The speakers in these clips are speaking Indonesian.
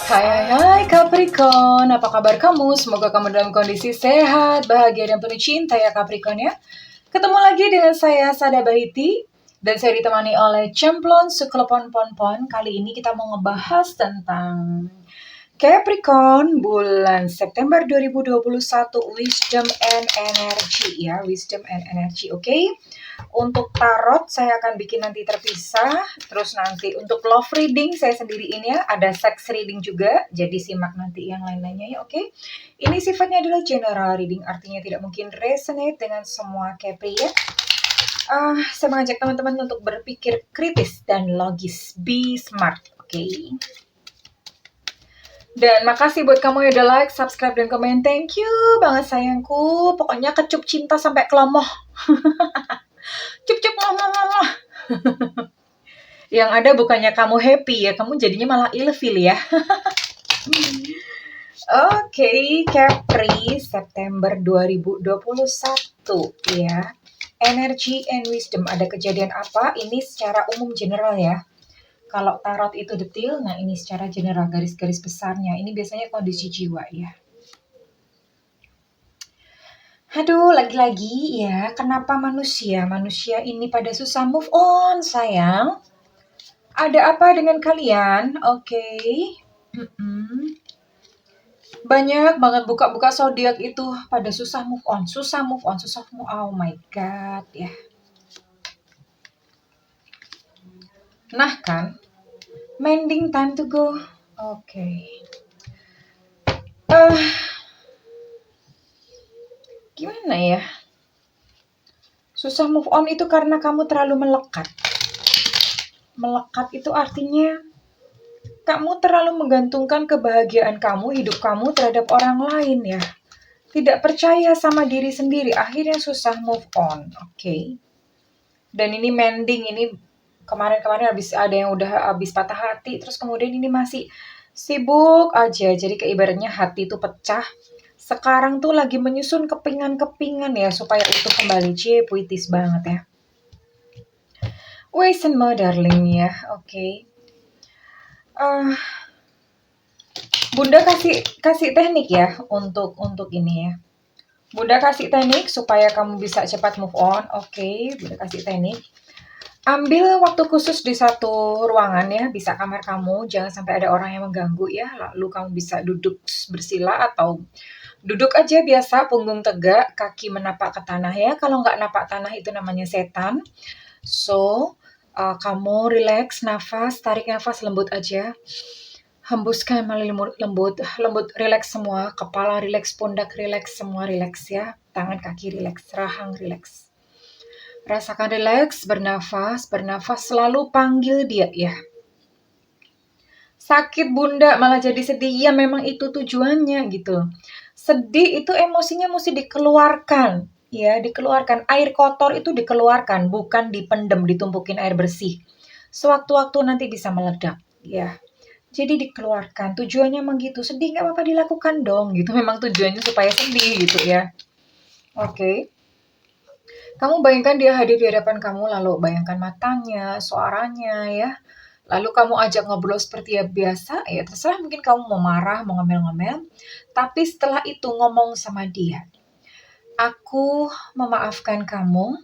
Hai Capricorn, apa kabar kamu? Semoga kamu dalam kondisi sehat, bahagia, dan penuh cinta ya Capricorn ya. Ketemu lagi dengan saya Sada Bahiti, dan saya ditemani oleh Cemplon Suklepon Ponpon. Kali ini kita mau ngebahas tentang Capricorn bulan September 2021, Wisdom and Energy ya, Wisdom and Energy, oke? Untuk tarot saya akan bikin nanti terpisah, terus nanti untuk love reading saya sendiriin ya, ada sex reading juga, jadi simak nanti yang lain-lainnya ya, oke? Ini sifatnya adalah general reading, artinya tidak mungkin resonate dengan semua Capri ya. Saya mengajak teman-teman untuk berpikir kritis dan logis, be smart, oke? Dan makasih buat kamu yang udah like, subscribe, dan komen. Thank you banget sayangku. Pokoknya kecup cinta sampai kelomoh. Cup-cup ngomong-ngomong. Yang ada bukannya kamu happy ya, kamu jadinya malah ilfeel ya. Oke, Capri September 2021 ya. Energy and wisdom, ada kejadian apa? Ini secara umum general ya. Kalau tarot itu detail, nah ini secara general garis-garis besarnya. Ini biasanya kondisi jiwa ya. Aduh, lagi-lagi ya, kenapa manusia ini pada susah move on, sayang? Ada apa dengan kalian? Oke. Banyak banget buka-buka zodiak itu pada susah move on. Oh my god ya. Nah kan, mending time to go. Oke. Gimana ya? Susah move on itu karena kamu terlalu melekat. Melekat itu artinya kamu terlalu menggantungkan kebahagiaan kamu, hidup kamu terhadap orang lain ya. Tidak percaya sama diri sendiri, akhirnya susah move on, oke? Dan ini mending, ini kemarin-kemarin ada yang udah habis patah hati, terus kemudian ini masih sibuk aja, jadi ibaratnya hati itu pecah. Sekarang tuh lagi menyusun kepingan-kepingan ya, supaya utuh kembali. Puitis banget ya. Ways and more darling ya, oke. Bunda kasih teknik ya untuk ini ya. Bunda kasih teknik supaya kamu bisa cepat move on. Oke, Bunda kasih teknik. Ambil waktu khusus di satu ruangan ya, bisa kamar kamu, jangan sampai ada orang yang mengganggu ya. Lalu kamu bisa duduk bersila atau duduk aja biasa, punggung tegak, kaki menapak ke tanah ya. Kalau nggak napak tanah itu namanya setan. So, kamu relax, nafas, tarik nafas lembut aja. Hembuskan melalui lembut, relax semua, kepala relax, pundak relax, semua relax ya. Tangan kaki relax, rahang relax. Rasakan relax, bernafas, selalu panggil dia ya. Sakit bunda malah jadi sedih, ya memang itu tujuannya gitu. Sedih itu emosinya mesti dikeluarkan, ya dikeluarkan. Air kotor itu dikeluarkan, bukan dipendem, ditumpukin air bersih. Sewaktu-waktu nanti bisa meledak, ya. Jadi dikeluarkan, tujuannya emang gitu. Sedih nggak apa-apa dilakukan dong, gitu. Memang tujuannya supaya sedih gitu ya. Oke. Kamu bayangkan dia hadir di hadapan kamu, lalu bayangkan matanya, suaranya ya. Lalu kamu ajak ngobrol seperti biasa, ya terserah mungkin kamu mau marah, mau ngomel-ngomel. Tapi setelah itu ngomong sama dia. Aku memaafkan kamu.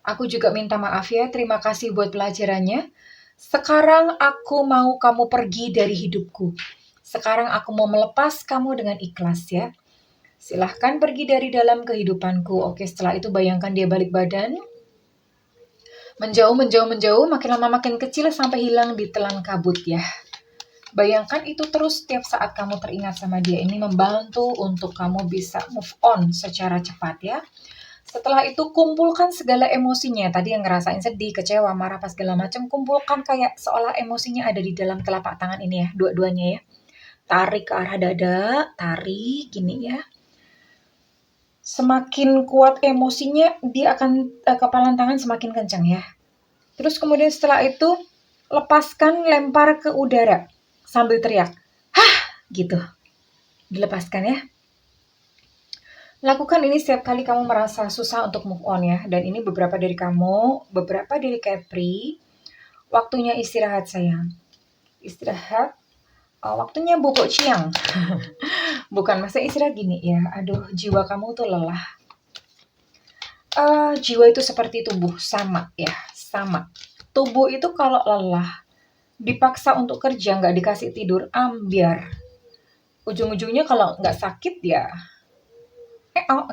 Aku juga minta maaf ya, terima kasih buat pelajarannya. Sekarang aku mau kamu pergi dari hidupku. Sekarang aku mau melepas kamu dengan ikhlas ya. Silahkan pergi dari dalam kehidupanku. Oke, setelah itu bayangkan dia balik badan. Menjauh, makin lama makin kecil sampai hilang di telan kabut ya. Bayangkan itu terus setiap saat kamu teringat sama dia. Ini membantu untuk kamu bisa move on secara cepat ya. Setelah itu kumpulkan segala emosinya. Tadi yang ngerasain sedih, kecewa, marah, pas segala macam. Kumpulkan kayak seolah emosinya ada di dalam telapak tangan ini ya. Dua-duanya ya. Tarik ke arah dada, tarik gini ya. Semakin kuat emosinya, dia akan kepalan tangan semakin kencang ya. Terus kemudian setelah itu, lepaskan, lempar ke udara. Sambil teriak, hah, gitu. Dilepaskan ya. Lakukan ini setiap kali kamu merasa susah untuk move on ya. Dan ini beberapa dari kamu, beberapa dari Capri, waktunya istirahat sayang. Istirahat, Waktunya bubuk siang. Bukan, masa istirahat gini ya, aduh jiwa kamu tuh lelah. Jiwa itu seperti tubuh, sama ya, sama. Tubuh itu kalau lelah, dipaksa untuk kerja, nggak dikasih tidur, ambiar. Ujung-ujungnya kalau nggak sakit ya,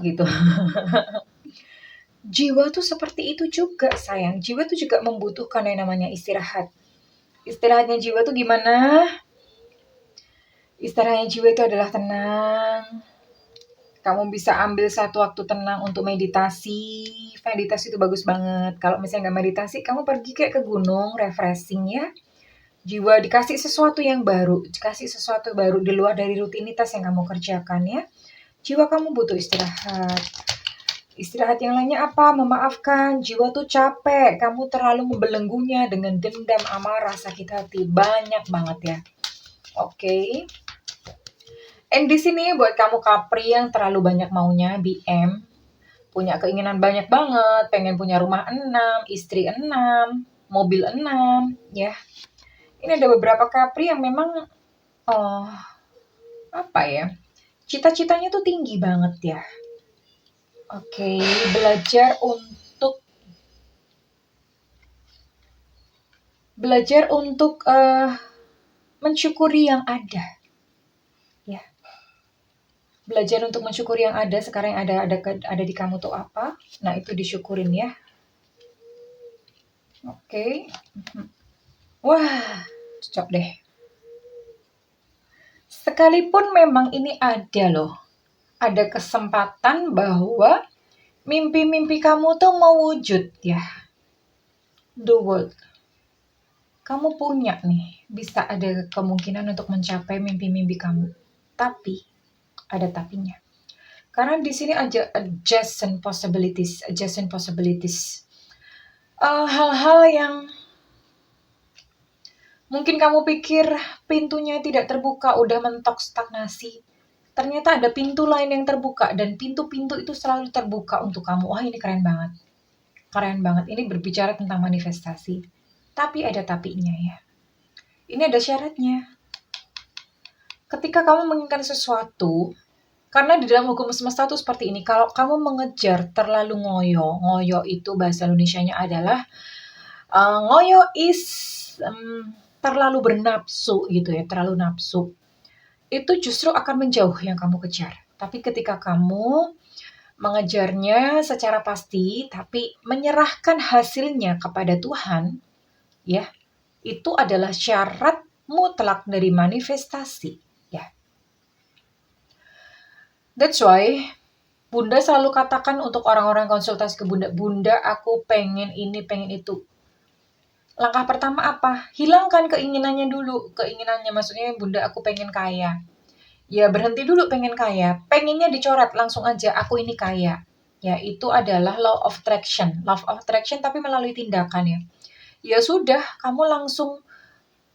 gitu. Jiwa tuh seperti itu juga sayang, jiwa tuh juga membutuhkan yang namanya istirahat. Istirahatnya jiwa tuh gimana? Istirahatnya jiwa itu adalah tenang. Kamu bisa ambil satu waktu tenang untuk meditasi. Meditasi itu bagus banget. Kalau misalnya nggak meditasi, kamu pergi kayak ke gunung, refreshing ya. Jiwa dikasih sesuatu yang baru, dikasih sesuatu baru di luar dari rutinitas yang kamu kerjakan ya. Jiwa kamu butuh istirahat. Istirahat yang lainnya apa? Memaafkan. Jiwa tuh capek. Kamu terlalu membelenggunya dengan dendam, amarah, sakit hati. Banyak banget ya. Oke. And di sini buat kamu Capri yang terlalu banyak maunya, BM, punya keinginan banyak banget, pengen punya rumah 6, istri 6, mobil 6, ya. Ini ada beberapa Capri yang memang apa ya? Cita-citanya tuh tinggi banget ya. Oke, belajar untuk mensyukuri yang ada. Ya. Belajar untuk mensyukuri yang ada, sekarang yang ada di kamu tuh apa? Nah, itu disyukurin ya. Oke. Wah, cocok deh. Sekalipun memang ini ada loh. Ada kesempatan bahwa mimpi-mimpi kamu tuh mewujud ya. The world. Kamu punya nih, bisa ada kemungkinan untuk mencapai mimpi-mimpi kamu. Tapi, ada tapinya. Karena di sini ada adjacent possibilities. Hal-hal yang mungkin kamu pikir pintunya tidak terbuka, udah mentok stagnasi. Ternyata ada pintu lain yang terbuka dan pintu-pintu itu selalu terbuka untuk kamu. Wah, ini keren banget. Keren banget. Ini berbicara tentang manifestasi. Tapi ada tapinya ya. Ini ada syaratnya. Ketika kamu menginginkan sesuatu, karena di dalam hukum semesta itu seperti ini, kalau kamu mengejar terlalu ngoyo itu bahasa Indonesianya adalah ngoyo is terlalu bernafsu gitu ya, terlalu nafsu. Itu justru akan menjauh yang kamu kejar. Tapi ketika kamu mengejarnya secara pasti, tapi menyerahkan hasilnya kepada Tuhan, ya, itu adalah syarat mutlak dari manifestasi, ya. That's why Bunda selalu katakan untuk orang-orang konsultasi ke Bunda, Bunda aku pengen ini, pengen itu. Langkah pertama apa? Hilangkan keinginannya dulu. Keinginannya maksudnya Bunda aku pengen kaya. Ya berhenti dulu pengen kaya. Pengennya dicoret langsung aja, aku ini kaya. Ya itu adalah law of attraction. Law of attraction tapi melalui tindakan ya. Ya sudah, kamu langsung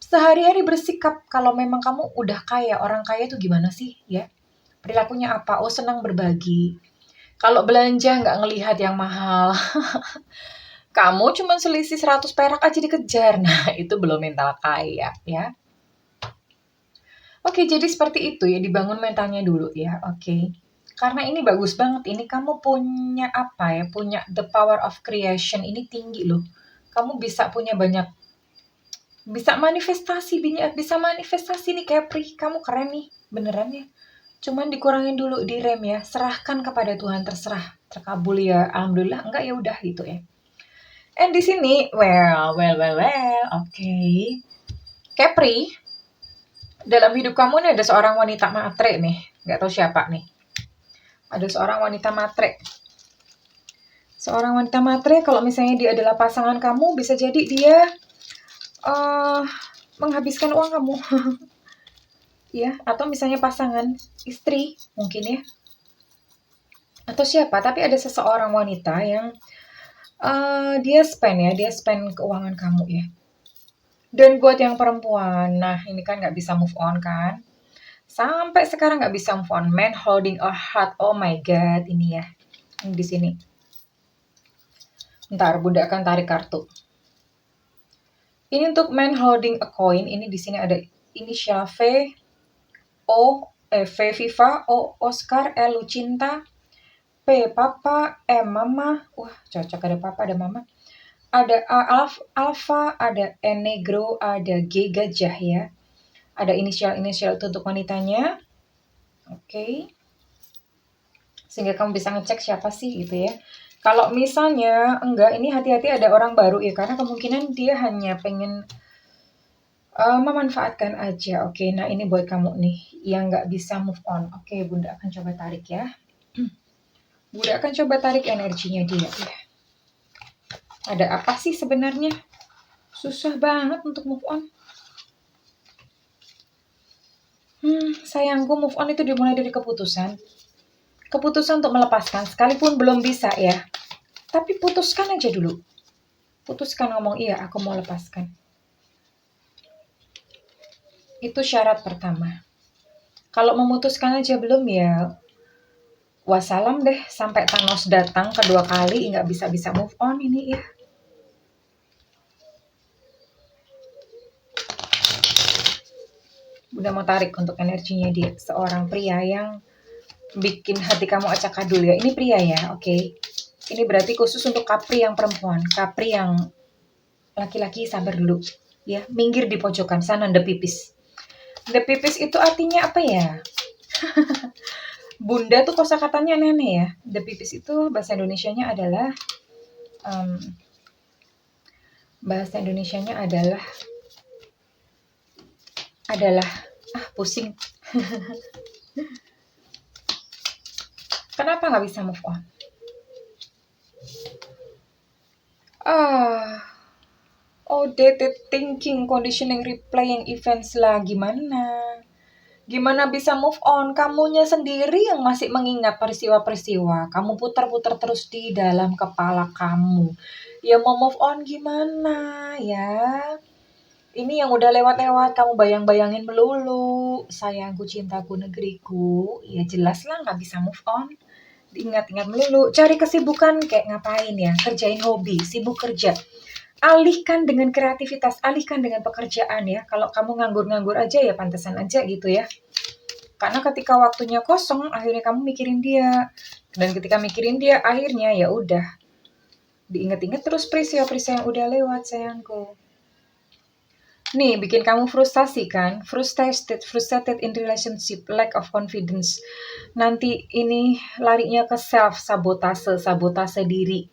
sehari-hari bersikap kalau memang kamu udah kaya. Orang kaya itu gimana sih ya? Perilakunya apa? Oh senang berbagi. Kalau belanja nggak ngelihat yang mahal. Kamu cuma selisih 100 perak aja dikejar. Nah, itu belum mental kaya, ya. Oke, jadi seperti itu ya, dibangun mentalnya dulu ya. Oke. Karena ini bagus banget, ini kamu punya apa ya, punya the power of creation, ini tinggi loh. Kamu bisa punya banyak, bisa manifestasi nih Capri, kamu keren nih, beneran ya. Cuman dikurangin dulu, direm ya, serahkan kepada Tuhan, terserah, terkabul ya, alhamdulillah, enggak ya udah gitu ya. And di sini, oke. Capri, dalam hidup kamu nih ada seorang wanita matre nih, nggak tahu siapa nih. Ada seorang wanita matre. Seorang wanita matre, kalau misalnya dia adalah pasangan kamu, bisa jadi dia menghabiskan uang kamu. Ya, atau misalnya pasangan istri mungkin ya. Atau siapa, tapi ada seseorang wanita yang dia spend keuangan kamu ya. Dan buat yang perempuan, nah ini kan nggak bisa move on kan. Sampai sekarang nggak bisa move on. Man holding a heart, oh my god, ini ya. Ini di sini. Ntar Bunda akan tarik kartu. Ini untuk man holding a coin, ini di sini ada inisial V, V Viva, O Oscar, L Lucinta, P Papa, M Mama. Wah, cocok ada Papa, ada Mama. Ada A Alpha, ada N Negro, ada G Gajah ya. Ada inisial-inisial itu untuk wanitanya. Oke. Sehingga kamu bisa ngecek siapa sih gitu ya. Kalau misalnya enggak, ini hati-hati ada orang baru ya, karena kemungkinan dia hanya pengen memanfaatkan aja. Oke, nah ini buat kamu nih yang nggak bisa move on. Oke, Bunda akan coba tarik ya. Bunda akan coba tarik energinya dia ya. Ada apa sih sebenarnya? Susah banget untuk move on. Sayangku, move on itu dimulai dari keputusan. Keputusan untuk melepaskan, sekalipun belum bisa ya. Tapi putuskan aja dulu. Putuskan ngomong, iya aku mau lepaskan. Itu syarat pertama. Kalau memutuskan aja belum ya, wassalam deh. Sampai Thanos datang kedua kali, nggak bisa-bisa move on ini ya. Bunda mau tarik untuk energinya dia. Seorang pria yang bikin hati kamu acak-adul ya. Ini pria ya, oke. Ini berarti khusus untuk Capri yang perempuan. Capri yang laki-laki sabar dulu. Ya, minggir di pojokan sana, the pipis. The pipis itu artinya apa ya? Bunda tuh kosakatanya aneh-aneh ya. The pipis itu bahasa Indonesianya adalah pusing. Kenapa nggak bisa move on? Outdated thinking, conditioning, replaying events lah. Gimana bisa move on? Kamunya sendiri yang masih mengingat peristiwa-peristiwa. Kamu putar-putar terus di dalam kepala kamu. Ya mau move on gimana ya? Ini yang udah lewat-lewat, kamu bayang-bayangin melulu. Sayangku, cintaku, negeriku. Ya jelas lah gak bisa move on. Diingat-ingat melulu. Cari kesibukan kayak ngapain ya? Kerjain hobi, sibuk kerja. Alihkan dengan kreativitas, alihkan dengan pekerjaan ya. Kalau kamu nganggur-nganggur aja ya pantesan aja gitu ya. Karena ketika waktunya kosong, akhirnya kamu mikirin dia. Dan ketika mikirin dia, akhirnya ya udah. Diingat-ingat terus peristiwa-peristiwa yang udah lewat, sayangku. Nih, bikin kamu frustasi kan? Frustrated in relationship, lack of confidence. Nanti ini larinya ke sabotase diri.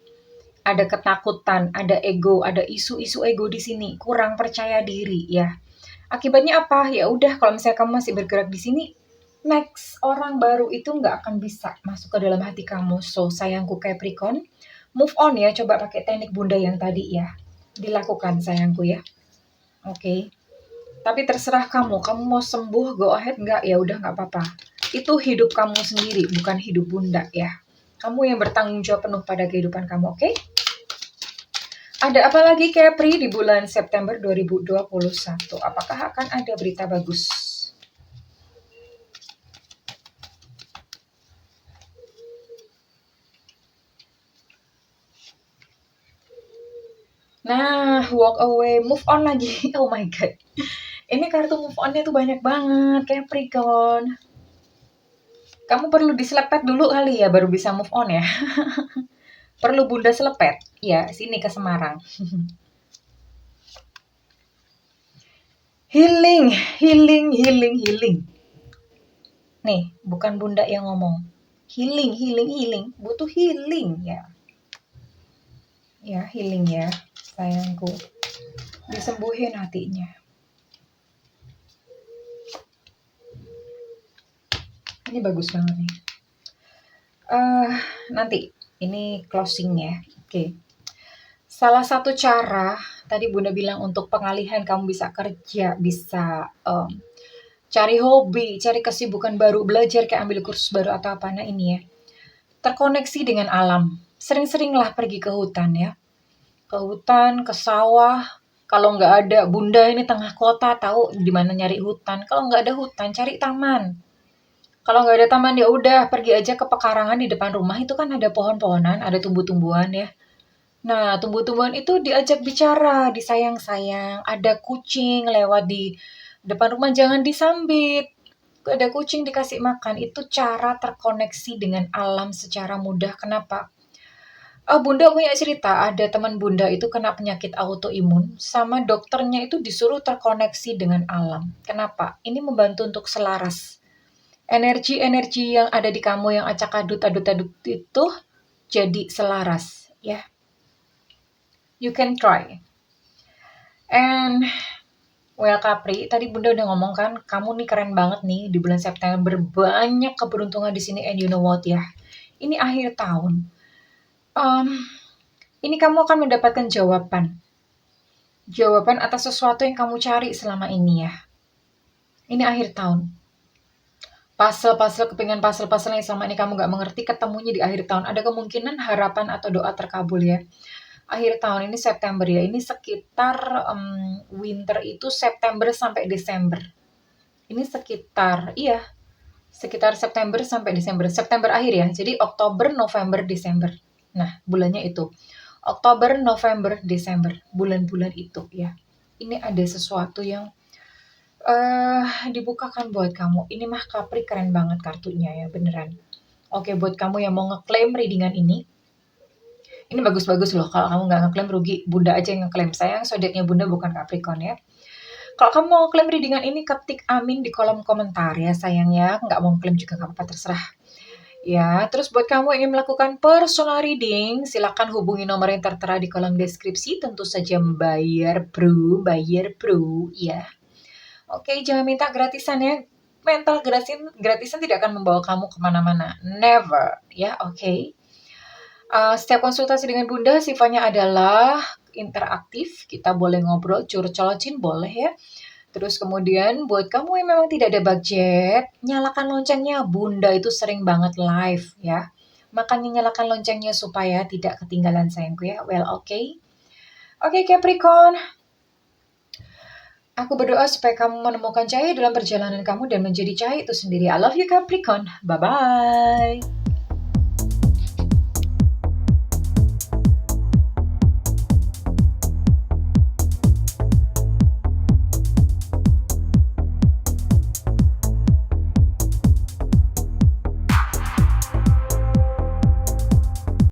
Ada ketakutan, ada ego, ada isu-isu ego di sini, kurang percaya diri ya. Akibatnya apa? Ya udah, kalau misalnya kamu masih bergerak di sini, next orang baru itu nggak akan bisa masuk ke dalam hati kamu. So, sayangku Capricorn, move on ya, coba pakai teknik Bunda yang tadi ya. Dilakukan sayangku ya. Oke. Tapi terserah kamu mau sembuh, go ahead, nggak, ya udah nggak apa-apa. Itu hidup kamu sendiri, bukan hidup Bunda ya. Kamu yang bertanggung jawab penuh pada kehidupan kamu, oke? Ada apa lagi Capri di bulan September 2021? Apakah akan ada berita bagus? Nah, walk away, move on lagi. Oh my god. Ini kartu move on-nya tuh banyak banget, Capricorn. Kamu perlu diselepet dulu kali ya, baru bisa move on ya. Perlu Bunda selepet. Ya, sini ke Semarang. Healing. Nih, bukan Bunda yang ngomong. Healing. Butuh healing ya. Ya, healing ya, sayangku. Disembuhin hatinya. Ini bagus banget nih. Nanti, ini closing ya. Oke. Salah satu cara, tadi Bunda bilang untuk pengalihan kamu bisa kerja, bisa cari hobi, cari kesibukan baru, belajar kayak ambil kursus baru atau apa. Nah ini ya, terkoneksi dengan alam. Sering-seringlah pergi ke hutan ya. Ke hutan, ke sawah. Kalau nggak ada, Bunda ini tengah kota, tahu di mana nyari hutan. Kalau nggak ada hutan, cari taman. Kalau nggak ada taman ya udah pergi aja ke pekarangan di depan rumah, itu kan ada pohon-pohonan, ada tumbuh-tumbuhan ya. Nah, tumbuh-tumbuhan itu diajak bicara, disayang-sayang. Ada kucing lewat di Depan rumah jangan disambit. Ada kucing dikasih makan, itu cara terkoneksi dengan alam secara mudah. Kenapa? Bunda punya cerita, ada teman Bunda itu kena penyakit autoimun, sama dokternya itu disuruh terkoneksi dengan alam. Kenapa? Ini membantu untuk selaras. Energi-energi yang ada di kamu yang acak-adut itu jadi selaras, ya. You can try. And well, Capri, tadi Bunda udah ngomong kan, kamu nih keren banget nih di bulan September, banyak keberuntungan di sini. And you know what ya? Ini akhir tahun. Um, ini kamu akan mendapatkan jawaban atas sesuatu yang kamu cari selama ini ya. Ini akhir tahun. Kepingan puzzle yang selama ini kamu gak mengerti, ketemunya di akhir tahun. Ada kemungkinan harapan atau doa terkabul ya. Akhir tahun ini September ya, ini sekitar winter itu September sampai Desember. Ini sekitar September sampai Desember. September akhir ya, jadi Oktober, November, Desember. Nah, bulannya itu. Oktober, November, Desember. Bulan-bulan itu ya. Ini ada sesuatu yang dibukakan buat kamu. Ini mah Capri keren banget kartunya ya, beneran. Oke, buat kamu yang mau ngeklaim readingan ini bagus-bagus loh. Kalau kamu nggak ngeklaim rugi, Bunda aja yang ngeklaim. Sayang, zodiaknya Bunda bukan Capricorn ya. Kalau kamu mau klaim readingan ini, ketik amin di kolom komentar ya sayang ya. Nggak mau klaim juga nggak apa-apa, terserah. Ya, terus buat kamu yang ingin melakukan personal reading, silakan hubungi nomor yang tertera di kolom deskripsi. Tentu saja bayar bro, ya. Oke, jangan minta gratisan ya. Mental gratisan tidak akan membawa kamu kemana-mana. Never, ya, oke. Setiap konsultasi dengan Bunda sifatnya adalah interaktif. Kita boleh ngobrol, curcolocin boleh ya. Terus kemudian buat kamu yang memang tidak ada budget, nyalakan loncengnya. Bunda itu sering banget live ya. Makanya nyalakan loncengnya supaya tidak ketinggalan sayangku ya. Well, oke. Oke, Capricorn. Aku berdoa supaya kamu menemukan cahaya dalam perjalanan kamu dan menjadi cahaya itu sendiri. I love you, Capricorn. Bye-bye.